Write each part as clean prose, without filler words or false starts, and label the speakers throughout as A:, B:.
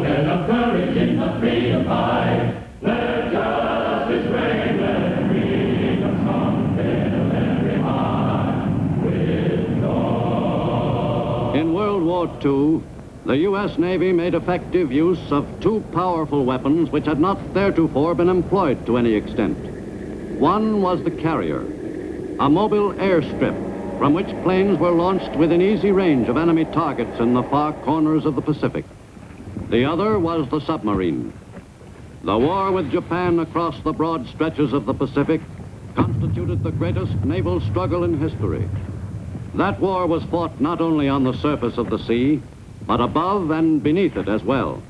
A: Men of courage in the freedom fight. Let justice reign, let freedom come, fill every heart with joy.
B: In World War II, the U.S. Navy made effective use of two powerful weapons which had not theretofore been employed to any extent. One was the Carrier, a mobile airstrip from which planes were launched within easy range of enemy targets in the far corners of the Pacific. The other was the submarine. The war with Japan across the broad stretches of the Pacific constituted the greatest naval struggle in history. That war was fought not only on the surface of the sea, but above and beneath it as well.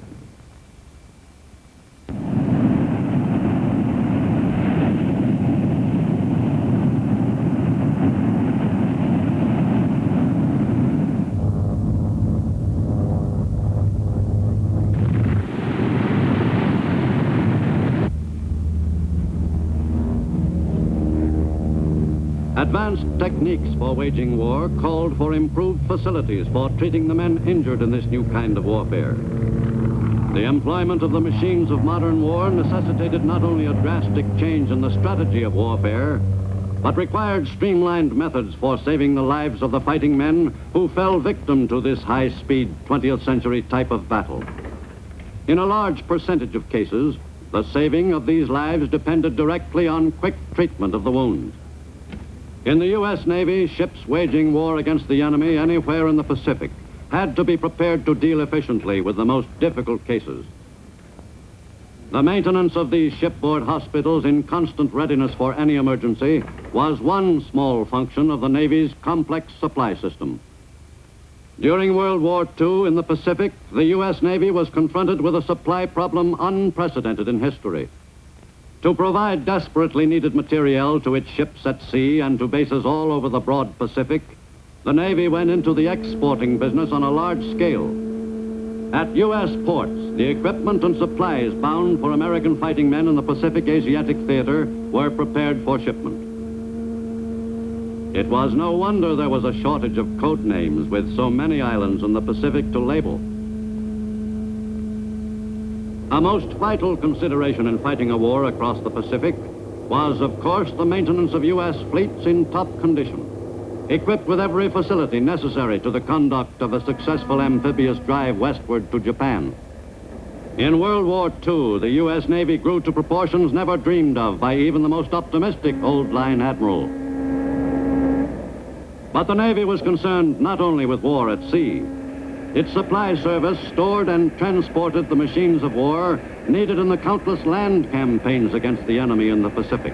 B: Advanced techniques for waging war called for improved facilities for treating the men injured in this new kind of warfare. The employment of the machines of modern war necessitated not only a drastic change in the strategy of warfare, but required streamlined methods for saving the lives of the fighting men who fell victim to this high-speed 20th century type of battle. In a large percentage of cases, the saving of these lives depended directly on quick treatment of the wounds. In the U.S. Navy, ships waging war against the enemy anywhere in the Pacific had to be prepared to deal efficiently with the most difficult cases. The maintenance of these shipboard hospitals in constant readiness for any emergency was one small function of the Navy's complex supply system. During World War II in the Pacific, the U.S. Navy was confronted with a supply problem unprecedented in history. To provide desperately needed materiel to its ships at sea and to bases all over the broad Pacific, the Navy went into the exporting business on a large scale. At U.S. ports, the equipment and supplies bound for American fighting men in the Pacific Asiatic theater were prepared for shipment. It was no wonder there was a shortage of code names with so many islands in the Pacific to label. A most vital consideration in fighting a war across the Pacific was, of course, the maintenance of U.S. fleets in top condition, equipped with every facility necessary to the conduct of a successful amphibious drive westward to Japan. In World War II, the U.S. Navy grew to proportions never dreamed of by even the most optimistic old-line admiral. But the Navy was concerned not only with war at sea. Its supply service stored and transported the machines of war needed in the countless land campaigns against the enemy in the Pacific.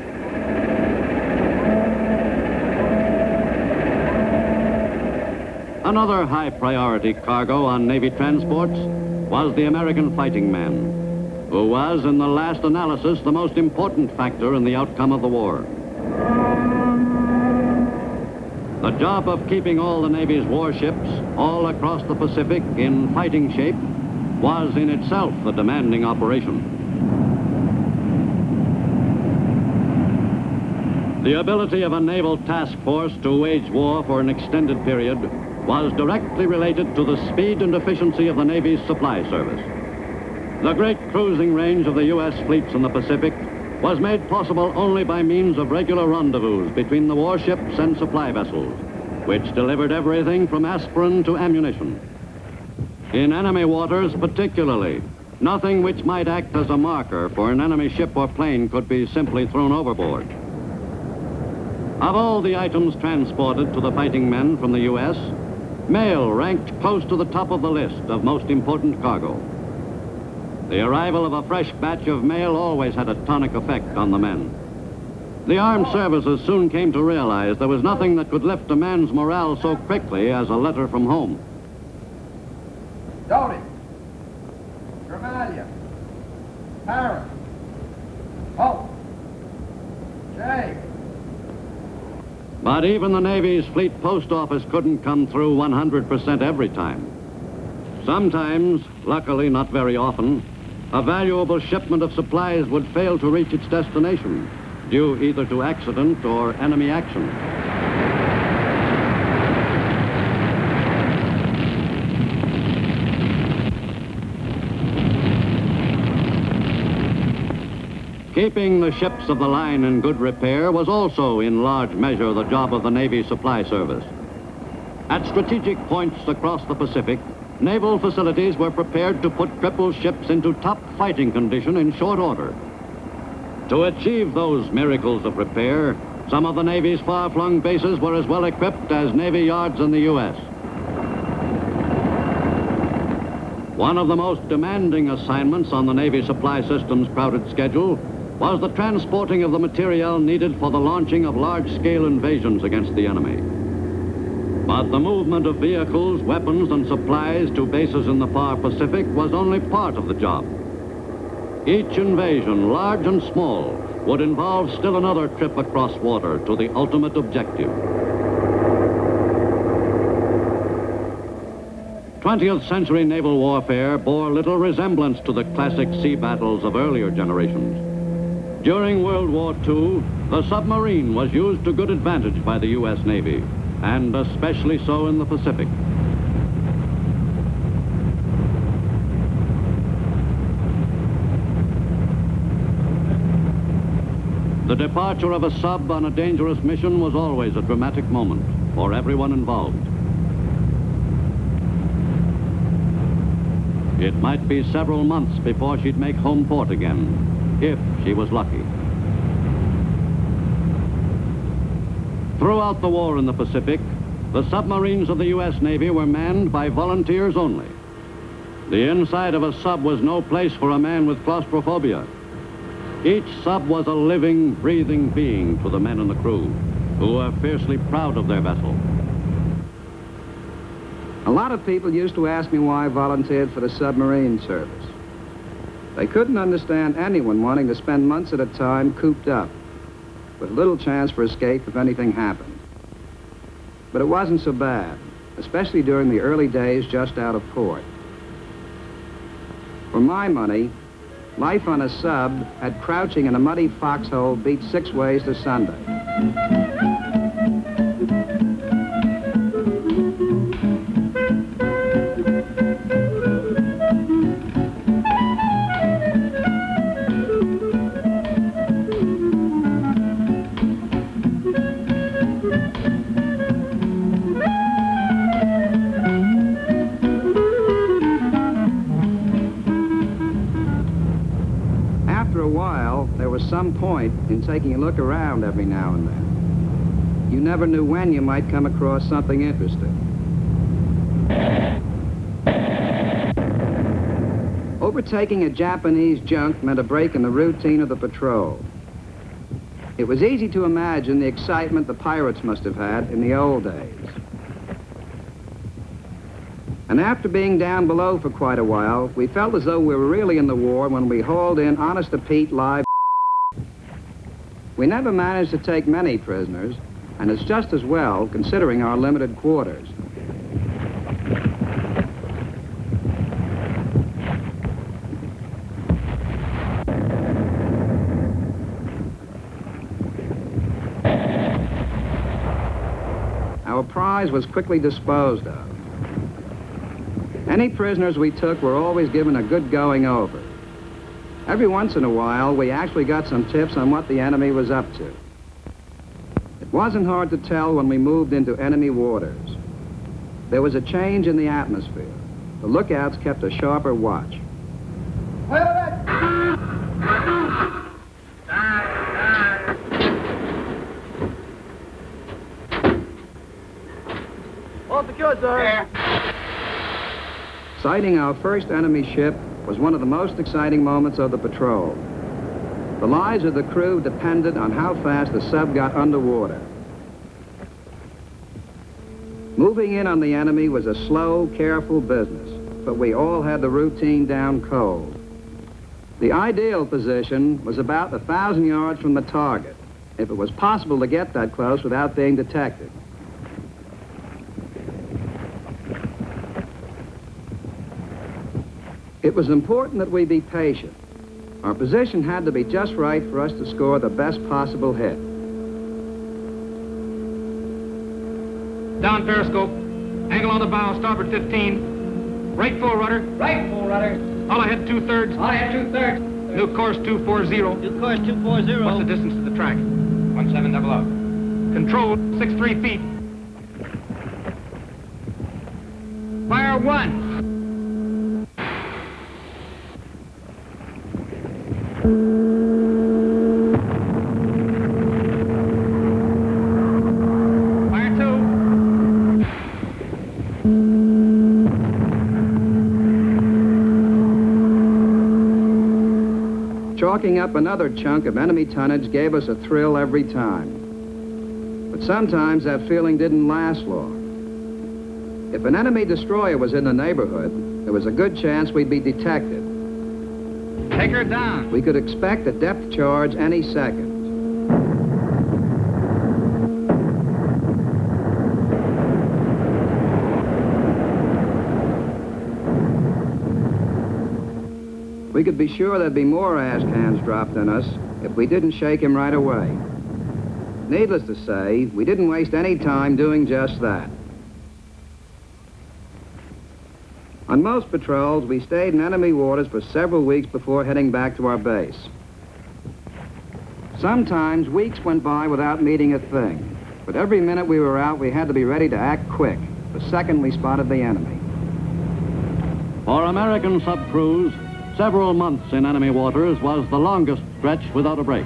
B: Another high-priority cargo on Navy transports was the American fighting man, who was, in the last analysis, the most important factor in the outcome of the war. The job of keeping all the Navy's warships all across the Pacific in fighting shape was in itself a demanding operation. The ability of a naval task force to wage war for an extended period was directly related to the speed and efficiency of the Navy's supply service. The great cruising range of the U.S. fleets in the Pacific was made possible only by means of regular rendezvous between the warships and supply vessels, which delivered everything from aspirin to ammunition. In enemy waters particularly, nothing which might act as a marker for an enemy ship or plane could be simply thrown overboard. Of all the items transported to the fighting men from the U.S., mail ranked close to the top of the list of most important cargo. The arrival of a fresh batch of mail always had a tonic effect on the men. The armed services soon came to realize there was nothing that could lift a man's morale so quickly as a letter from home.
C: Doty, Gramalia, Paris, Hope, Jay.
B: But even the Navy's fleet post office couldn't come through 100% every time. Sometimes, luckily not very often, a valuable shipment of supplies would fail to reach its destination, due either to accident or enemy action. Keeping the ships of the line in good repair was also in large measure the job of the Navy Supply Service. At strategic points across the Pacific, naval facilities were prepared to put crippled ships into top fighting condition in short order. To achieve those miracles of repair, some of the Navy's far-flung bases were as well equipped as Navy yards in the U.S. One of the most demanding assignments on the Navy Supply System's crowded schedule was the transporting of the materiel needed for the launching of large-scale invasions against the enemy. But the movement of vehicles, weapons, and supplies to bases in the far Pacific was only part of the job. Each invasion, large and small, would involve still another trip across water to the ultimate objective. 20th century naval warfare bore little resemblance to the classic sea battles of earlier generations. During World War II, the submarine was used to good advantage by the U.S. Navy, and especially so in the Pacific. The departure of a sub on a dangerous mission was always a dramatic moment for everyone involved. It might be several months before she'd make home port again, if she was lucky. Throughout the war in the Pacific, the submarines of the U.S. Navy were manned by volunteers only. The inside of a sub was no place for a man with claustrophobia. Each sub was a living, breathing being to the men and the crew, who were fiercely proud of their vessel.
D: A lot of people used to ask me why I volunteered for the submarine service. They couldn't understand anyone wanting to spend months at a time cooped up, with little chance for escape if anything happened. But it wasn't so bad, especially during the early days just out of port. For my money, life on a sub had crouching in a muddy foxhole beat 6 ways to Sunday. Some point in taking a look around every now and then. You never knew when you might come across something interesting. Overtaking a Japanese junk meant a break in the routine of the patrol. It was easy to imagine the excitement the pirates must have had in the old days. And after being down below for quite a while, we felt as though we were really in the war when we hauled in Honest to Pete live. We never managed to take many prisoners, and it's just as well considering our limited quarters. Our prize was quickly disposed of. Any prisoners we took were always given a good going over. Every once in a while, we actually got some tips on what the enemy was up to. It wasn't hard to tell when we moved into enemy waters. There was a change in the atmosphere. The lookouts kept a sharper watch.
C: All secure, sir.
D: Sighting our first enemy ship was one of the most exciting moments of the patrol. The lives of the crew depended on how fast the sub got underwater. Moving in on the enemy was a slow, careful business, but we all had the routine down cold. The ideal position was about 1,000 yards from the target, if it was possible to get that close without being detected. It was important that we be patient. Our position had to be just right for us to score the best possible hit.
E: Down periscope. Angle on the bow, starboard 15. Right full rudder.
C: Right, full rudder.
E: All ahead 2/3.
C: All ahead 2/3.
E: New course 240.
C: New course 240.
E: What's the distance to the track?
F: 1700.
E: Control, 63 feet. Fire one. Fire two.
D: Chalking up another chunk of enemy tonnage gave us a thrill every time. But sometimes that feeling didn't last long. If an enemy destroyer was in the neighborhood, there was a good chance we'd be detected.
E: Take her down.
D: We could expect a depth charge any second. We could be sure there'd be more ash cans dropped on us if we didn't shake him right away. Needless to say, we didn't waste any time doing just that. On most patrols, we stayed in enemy waters for several weeks before heading back to our base. Sometimes weeks went by without meeting a thing, but every minute we were out, we had to be ready to act quick the second we spotted the enemy.
B: For American sub-crews, several months in enemy waters was the longest stretch without a break.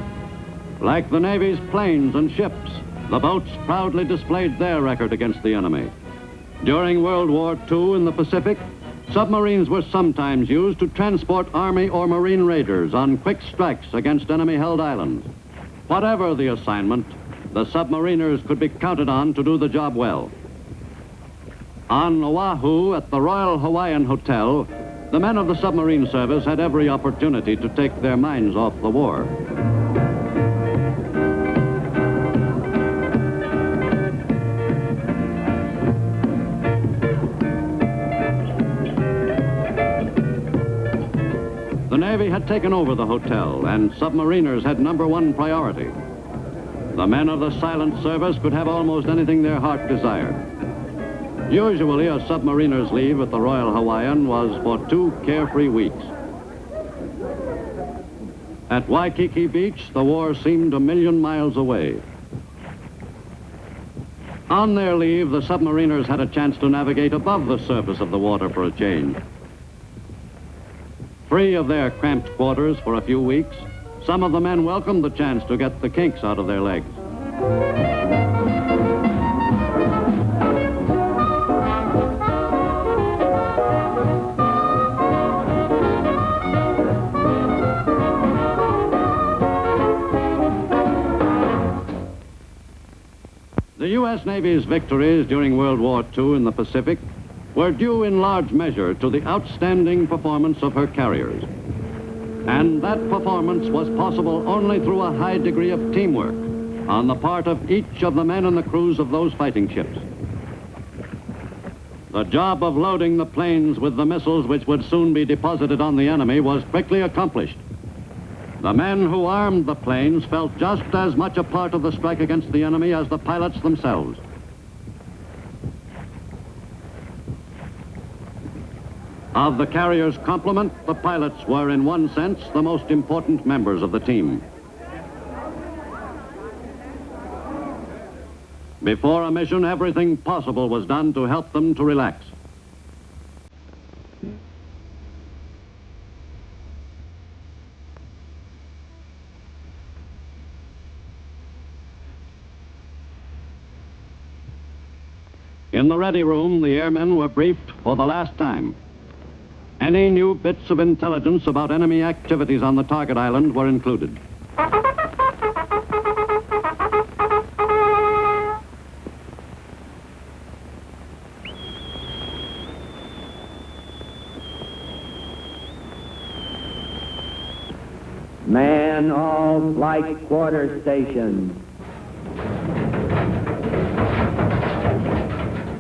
B: Like the Navy's planes and ships, the boats proudly displayed their record against the enemy. During World War II in the Pacific, submarines were sometimes used to transport Army or Marine raiders on quick strikes against enemy-held islands. Whatever the assignment, the submariners could be counted on to do the job well. On Oahu at the Royal Hawaiian Hotel, the men of the submarine service had every opportunity to take their minds off the war. The Navy had taken over the hotel, and submariners had #1 priority. The men of the silent service could have almost anything their heart desired. Usually, a submariner's leave at the Royal Hawaiian was for 2 carefree weeks. At Waikiki Beach, the war seemed 1,000,000 miles away. On their leave, the submariners had a chance to navigate above the surface of the water for a change. Free of their cramped quarters for a few weeks, some of the men welcomed the chance to get the kinks out of their legs. The U.S. Navy's victories during World War II in the Pacific were due in large measure to the outstanding performance of her carriers. And that performance was possible only through a high degree of teamwork on the part of each of the men in the crews of those fighting ships. The job of loading the planes with the missiles which would soon be deposited on the enemy was quickly accomplished. The men who armed the planes felt just as much a part of the strike against the enemy as the pilots themselves. Of the carrier's complement, the pilots were, in one sense, the most important members of the team. Before a mission, everything possible was done to help them to relax. In the ready room, the airmen were briefed for the last time. Any new bits of intelligence about enemy activities on the target island were included.
G: Man all flight quarter stations.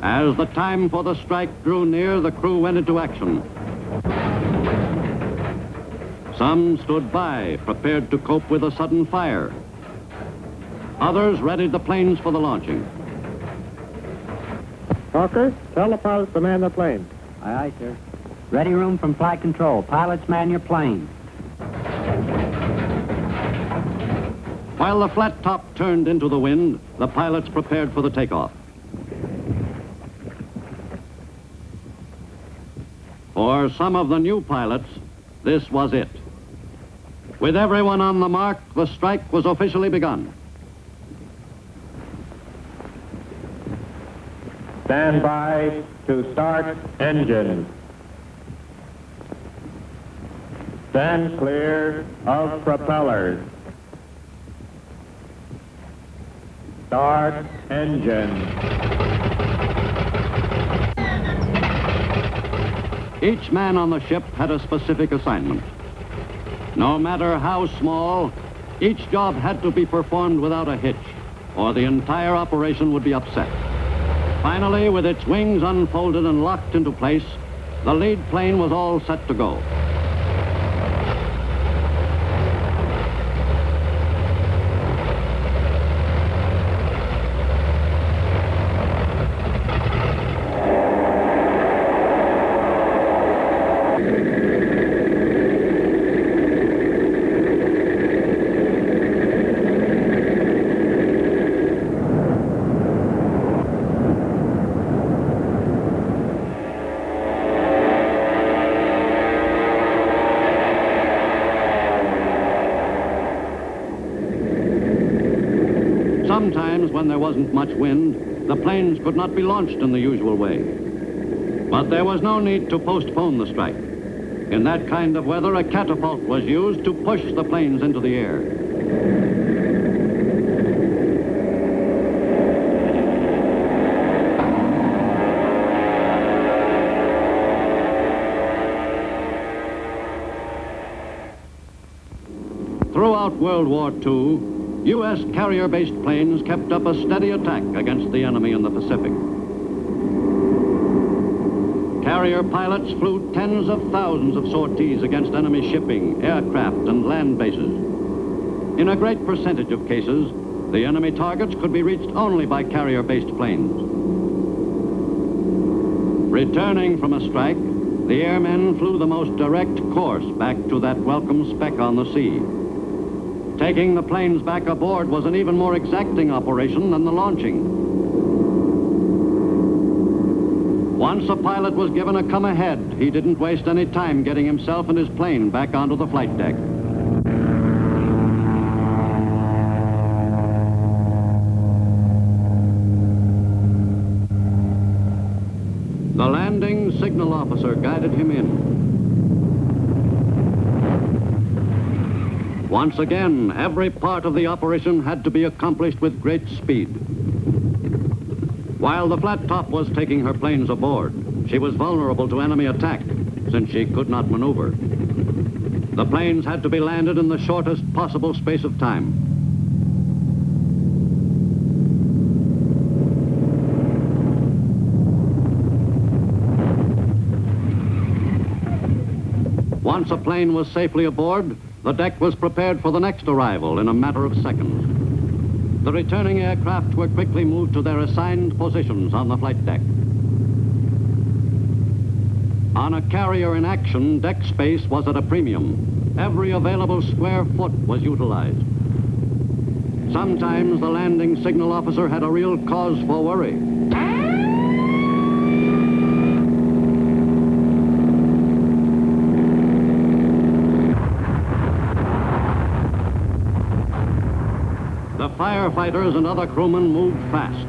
B: As the time for the strike drew near, the crew went into action. Some stood by, prepared to cope with a sudden fire. Others readied the planes for the launching.
C: Hawker, tell the pilots to man the plane.
G: Aye, aye, sir. Ready room from flight control. Pilots, man your plane.
B: While the flat top turned into the wind, the pilots prepared for the takeoff. For some of the new pilots, this was it. With everyone on the mark, the strike was officially begun.
C: Stand by to start engine. Stand clear of propellers. Start engine.
B: Each man on the ship had a specific assignment. No matter how small, each job had to be performed without a hitch, or the entire operation would be upset. Finally, with its wings unfolded and locked into place, the lead plane was all set to go. Sometimes, when there wasn't much wind, the planes could not be launched in the usual way. But there was no need to postpone the strike. In that kind of weather, a catapult was used to push the planes into the air. Throughout World War II, U.S. carrier-based planes kept up a steady attack against the enemy in the Pacific. Carrier pilots flew tens of thousands of sorties against enemy shipping, aircraft, and land bases. In a great percentage of cases, the enemy targets could be reached only by carrier-based planes. Returning from a strike, the airmen flew the most direct course back to that welcome speck on the sea. Taking the planes back aboard was an even more exacting operation than the launching. Once a pilot was given a come ahead, he didn't waste any time getting himself and his plane back onto the flight deck. The landing signal officer guided him in. Once again, every part of the operation had to be accomplished with great speed. While the flat top was taking her planes aboard, she was vulnerable to enemy attack, since she could not maneuver. The planes had to be landed in the shortest possible space of time. Once a plane was safely aboard, the deck was prepared for the next arrival in a matter of seconds. The returning aircraft were quickly moved to their assigned positions on the flight deck. On a carrier in action, deck space was at a premium. Every available square foot was utilized. Sometimes the landing signal officer had a real cause for worry. The firefighters and other crewmen moved fast.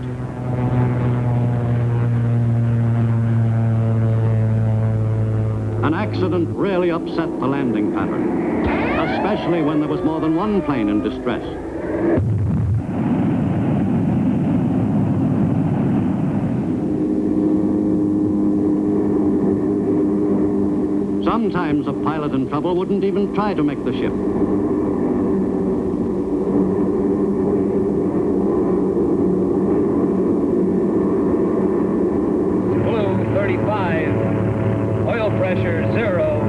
B: An accident really upset the landing pattern, especially when there was more than one plane in distress. Sometimes a pilot in trouble wouldn't even try to make the ship.
E: Oil pressure 0,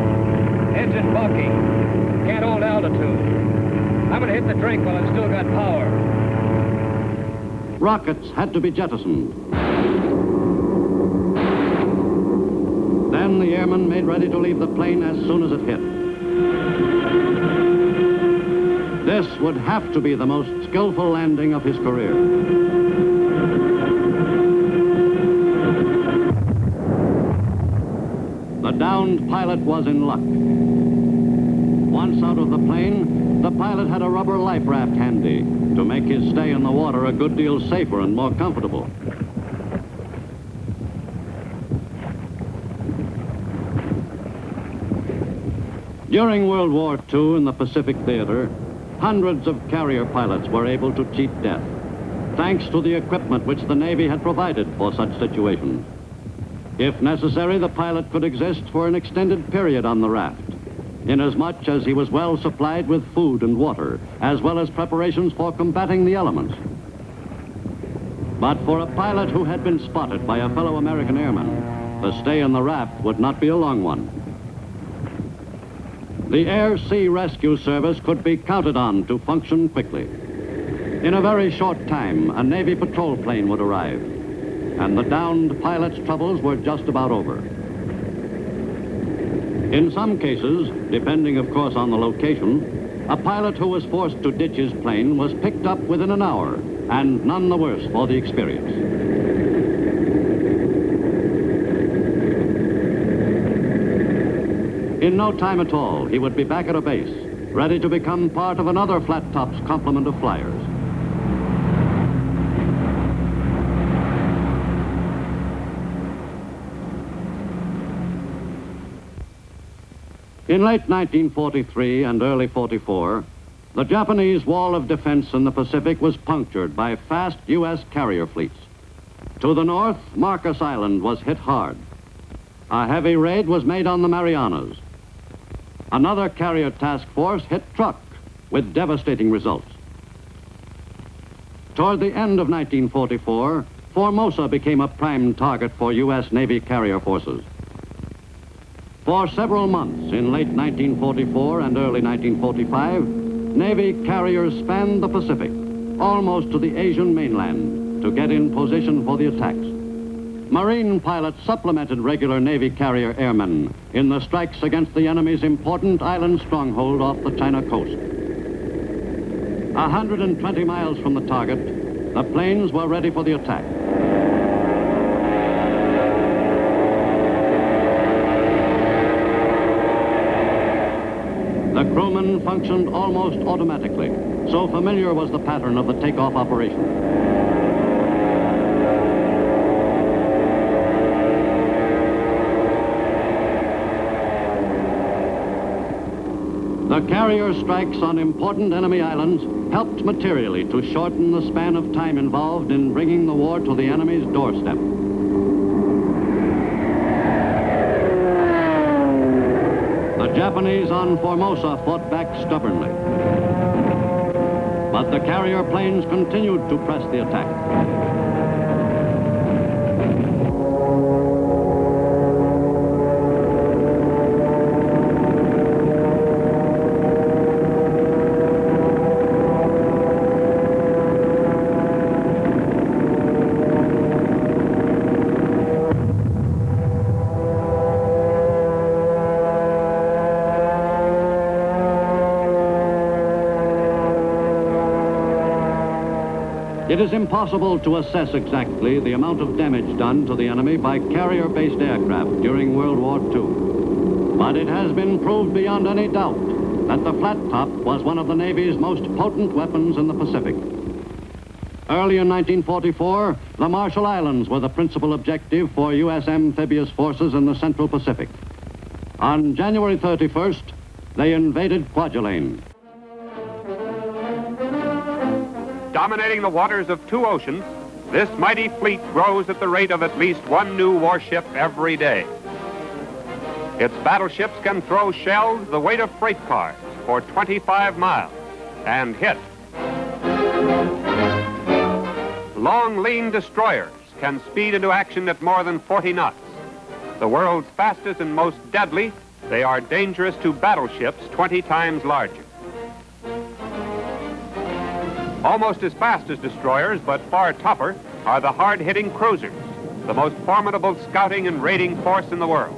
E: engine bucking, can't hold altitude. I'm going to hit the drink while I've still got power.
B: Rockets had to be jettisoned. Then the airmen made ready to leave the plane as soon as it hit. This would have to be the most skillful landing of his career. The downed pilot was in luck. Once out of the plane, the pilot had a rubber life raft handy to make his stay in the water a good deal safer and more comfortable. During World War II in the Pacific Theater, hundreds of carrier pilots were able to cheat death, thanks to the equipment which the Navy had provided for such situations. If necessary, the pilot could exist for an extended period on the raft, inasmuch as he was well supplied with food and water, as well as preparations for combating the elements. But for a pilot who had been spotted by a fellow American airman, the stay in the raft would not be a long one. The Air-Sea Rescue Service could be counted on to function quickly. In a very short time, a Navy patrol plane would arrive, and the downed pilot's troubles were just about over. In some cases, depending of course on the location, a pilot who was forced to ditch his plane was picked up within an hour, and none the worse for the experience. In no time at all, he would be back at a base, ready to become part of another Flat Top's complement of flyers. In late 1943 and early 44, the Japanese wall of defense in the Pacific was punctured by fast U.S. carrier fleets. To the north, Marcus Island was hit hard. A heavy raid was made on the Marianas. Another carrier task force hit Truk with devastating results. Toward the end of 1944, Formosa became a prime target for U.S. Navy carrier forces. For several months in late 1944 and early 1945, Navy carriers spanned the Pacific, almost to the Asian mainland, to get in position for the attacks. Marine pilots supplemented regular Navy carrier airmen in the strikes against the enemy's important island stronghold off the China coast. 120 miles from the target, the planes were ready for the attack. The crewmen functioned almost automatically, so familiar was the pattern of the takeoff operation. The carrier strikes on important enemy islands helped materially to shorten the span of time involved in bringing the war to the enemy's doorstep. The Japanese on Formosa fought back stubbornly, but the carrier planes continued to press the attack. It is impossible to assess exactly the amount of damage done to the enemy by carrier-based aircraft during World War II. But it has been proved beyond any doubt that the Flat Top was one of the Navy's most potent weapons in the Pacific. Early in 1944, the Marshall Islands were the principal objective for U.S. amphibious forces in the Central Pacific. On January 31st, they invaded Kwajalein.
F: Dominating the waters of two oceans, this mighty fleet grows at the rate of at least one new warship every day. Its battleships can throw shells the weight of freight cars for 25 miles and hit. Long, lean destroyers can speed into action at more than 40 knots. The world's fastest and most deadly, they are dangerous to battleships 20 times larger. Almost as fast as destroyers, but far tougher, are the hard-hitting cruisers, the most formidable scouting and raiding force in the world.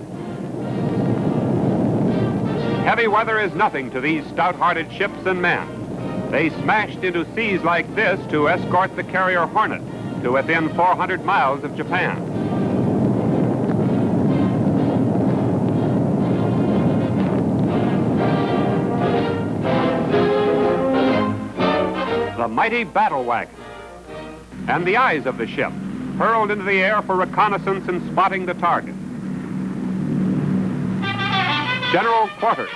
F: Heavy weather is nothing to these stout-hearted ships and men. They smashed into seas like this to escort the carrier Hornet to within 400 miles of Japan. The mighty battle wagon and the eyes of the ship hurled into the air for reconnaissance and spotting the target. General quarters.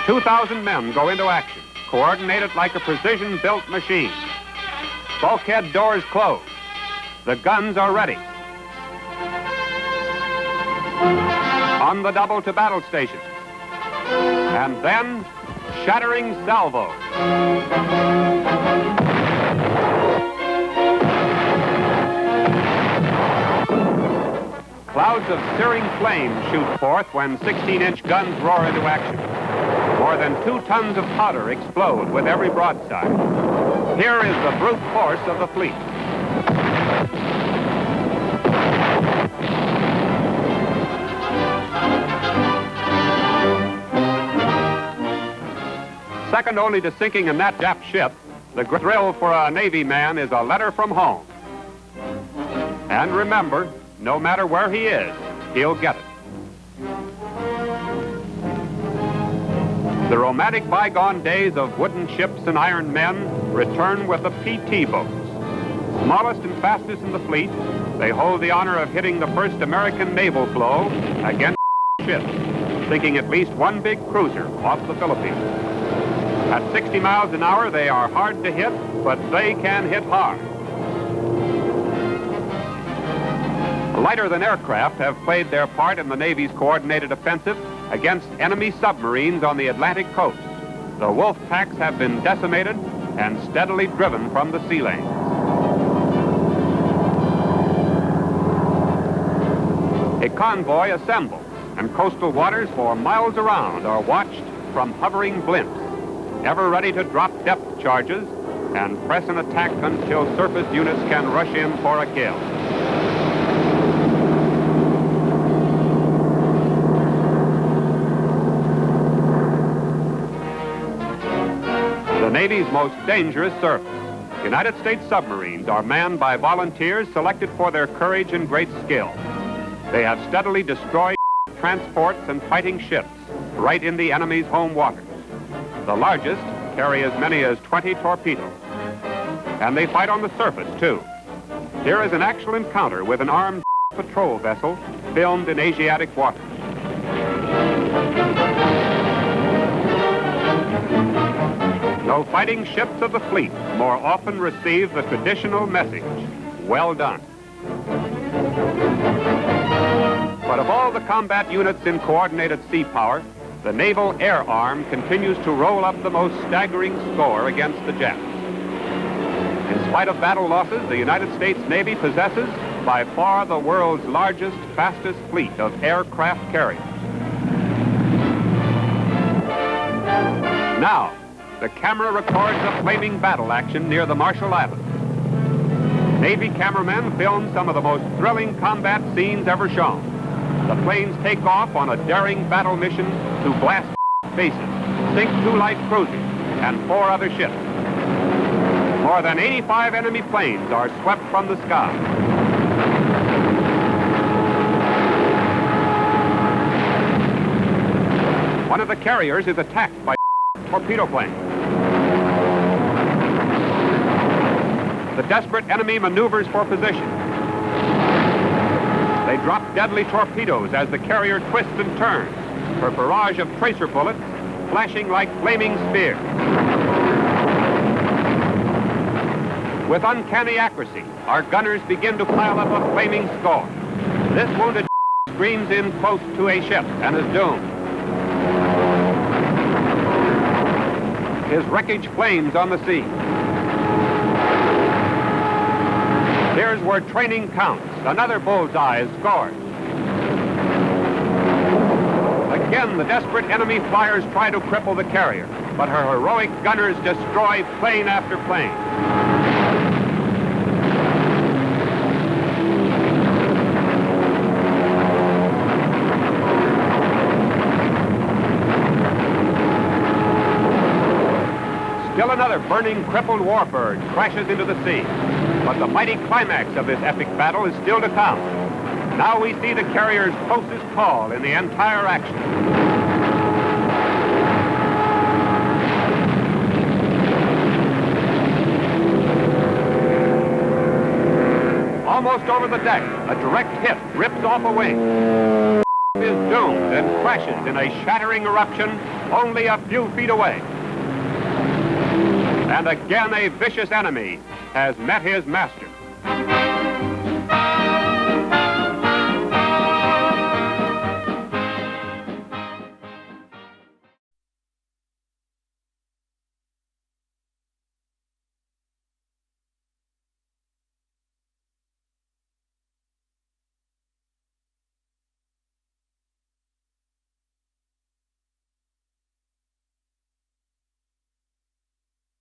F: 2,000 men go into action, coordinated like a precision-built machine. Bulkhead doors closed. The guns are ready. On the double to battle station. And then, shattering salvos. Clouds of searing flame shoot forth when 16-inch guns roar into action. More than 2 tons of powder explode with every broadside. Here is the brute force of the fleet. Second only to sinking a that Jap ship, the thrill for a Navy man is a letter from home. And remember, no matter where he is, he'll get it. The romantic bygone days of wooden ships and iron men return with the PT boats. Smallest and fastest in the fleet, they hold the honor of hitting the first American naval blow against ships, sinking at least one big cruiser off the Philippines. At 60 miles an hour, they are hard to hit, but they can hit hard. Lighter-than aircraft have played their part in the Navy's coordinated offensive against enemy submarines on the Atlantic coast. The wolf packs have been decimated and steadily driven from the sea lanes. A convoy assembles, and coastal waters for miles around are watched from hovering blimps, ever ready to drop depth charges and press an attack until surface units can rush in for a kill. The Navy's most dangerous service. United States submarines are manned by volunteers selected for their courage and great skill. They have steadily destroyed transports and fighting ships right in the enemy's home waters. The largest carry as many as 20 torpedoes. And they fight on the surface, too. Here is an actual encounter with an armed patrol vessel filmed in Asiatic waters. No fighting ships of the fleet more often receive the traditional message, well done. But of all the combat units in coordinated sea power, the naval air arm continues to roll up the most staggering score against the Japs. In spite of battle losses, the United States Navy possesses by far the world's largest, fastest fleet of aircraft carriers. Now, the camera records a flaming battle action near the Marshall Islands. Navy cameramen film some of the most thrilling combat scenes ever shown. The planes take off on a daring battle mission to blast bases, sink 2 light cruisers, and 4 other ships. More than 85 enemy planes are swept from the sky. One of the carriers is attacked by torpedo planes. The desperate enemy maneuvers for position. They drop deadly torpedoes as the carrier twists and turns, her barrage of tracer bullets flashing like flaming spears. With uncanny accuracy, our gunners begin to pile up a flaming score. This wounded screams in close to a ship and is doomed. His wreckage flames on the sea. Here's where training counts. Another bullseye is scored. Again, the desperate enemy flyers try to cripple the carrier, but her heroic gunners destroy plane after plane. Still another burning, crippled warbird crashes into the sea. But the mighty climax of this epic battle is still to come. Now we see the carrier's closest call in the entire action. Almost over the deck, a direct hit rips off a wing. Is doomed and crashes in a shattering eruption only a few feet away. And again a vicious enemy has met his master.